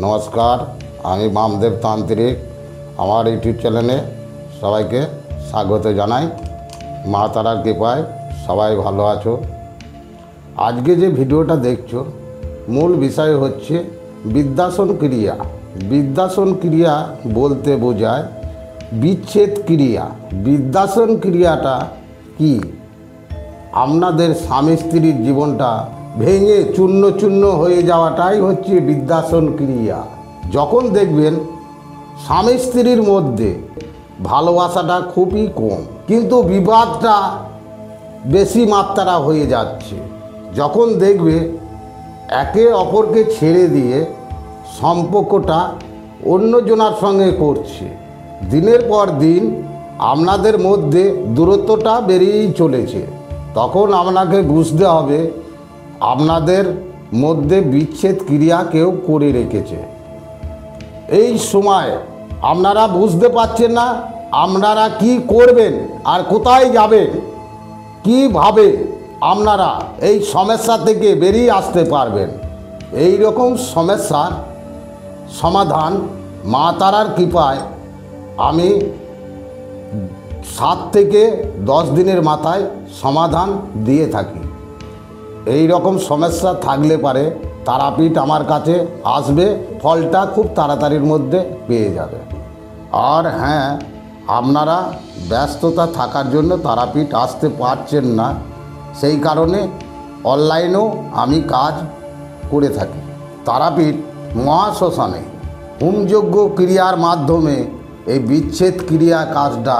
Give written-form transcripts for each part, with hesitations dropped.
নমস্কার, আমি বামদেব তান্ত্রিক। আমার ইউটিউব চ্যানেলে সবাইকে স্বাগত জানাই। মা তারার কৃপায় সবাই ভালো আছো। আজকে যে ভিডিওটা দেখছো, মূল বিষয় হচ্ছে বিদ্যাসন ক্রিয়া। বিদ্যাসন ক্রিয়া বলতে বোঝায় বিচ্ছেদ ক্রিয়া। বিদ্যাসন ক্রিয়াটা কি? আপনাদের স্বামী স্ত্রীর জীবনটা ভেঙে চূর্ণ চূর্ণ হয়ে যাওয়াটাই হচ্ছে বিদ্যাসন ক্রিয়া। যখন দেখবেন স্বামী স্ত্রীর মধ্যে ভালোবাসাটা খুবই কম, কিন্তু বিবাদটা বেশি মাত্রা হয়ে যাচ্ছে, যখন দেখবে একে অপরকে ছেড়ে দিয়ে সম্পর্কটা অন্যজনের সঙ্গে করছে, দিনের পর দিন আপনাদের মধ্যে দূরত্বটা বেড়েই চলেছে, তখন আপনাকে বুঝতে হবে আপনাদের মধ্যে বিচ্ছেদ ক্রিয়া কেউ করে রেখেছে। এই সময় আপনারা বুঝতে পারছেন না আপনারা কি করবেন আর কোথায় যাবেন, কিভাবে আপনারা এই সমস্যা থেকে বেরিয়ে আসতে পারবেন। এই রকম সমস্যার সমাধান মা তারার কৃপায় আমি 7 থেকে 10 দিনের মাথায় সমাধান দিয়ে থাকি। এই রকম সমস্যা থাকলে পারে তারাপীঠ আমার কাছে আসবে, ফলটা খুব তাড়াতাড়ির মধ্যে পেয়ে যাবে। আর হ্যাঁ, আপনারা ব্যস্ততা থাকার জন্য তারাপীঠ আসতে পারছেন না, সেই কারণে অনলাইনেও আমি কাজ করে থাকি। তারাপীঠ মহাশ্মশানে হোমযজ্ঞ ক্রিয়ার মাধ্যমে এই বিচ্ছেদ ক্রিয়া কাজটা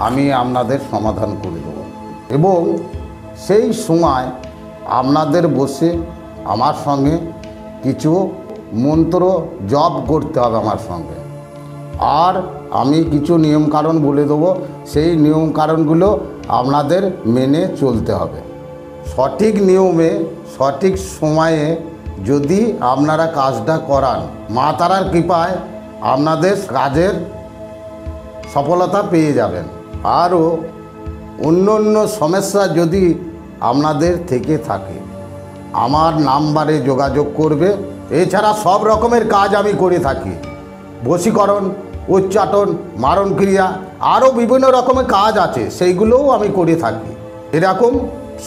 আমি আপনাদের সমাধান করে দেব, এবং সেই সময় আপনাদের বসে আমার সঙ্গে কিছু মন্ত্র জপ করতে হবে আমার সঙ্গে, আর আমি কিছু নিয়মকানুন বলে দেবো, সেই নিয়মকানুনগুলো আপনাদের মেনে চলতে হবে। সঠিক নিয়মে সঠিক সময়ে যদি আপনারা কাজটা করান, মা তারার কৃপায় আপনাদের কাজের সফলতা পেয়ে যাবেন। আরও অন্য অন্য সমস্যা যদি আপনাদের থেকে থাকে আমার নাম্বারে যোগাযোগ করবে। এছাড়া সব রকমের কাজ আমি করে থাকি, বশীকরণ, উচ্চাটন, মারণ ক্রিয়া, আরও বিভিন্ন রকমের কাজ আছে, সেইগুলোও আমি করে থাকি। এরকম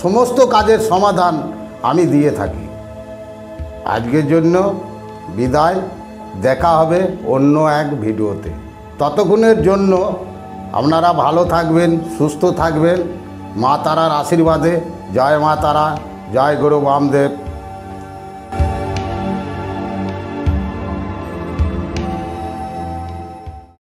সমস্ত কাজের সমাধান আমি দিয়ে থাকি। আজকের জন্য বিদায়, দেখা হবে অন্য এক ভিডিওতে। ততক্ষণের জন্য আপনারা ভালো থাকবেন, সুস্থ থাকবেন। মা তারার আশীর্বাদে। জয় মা তারা, জয় গুরু বামদেব।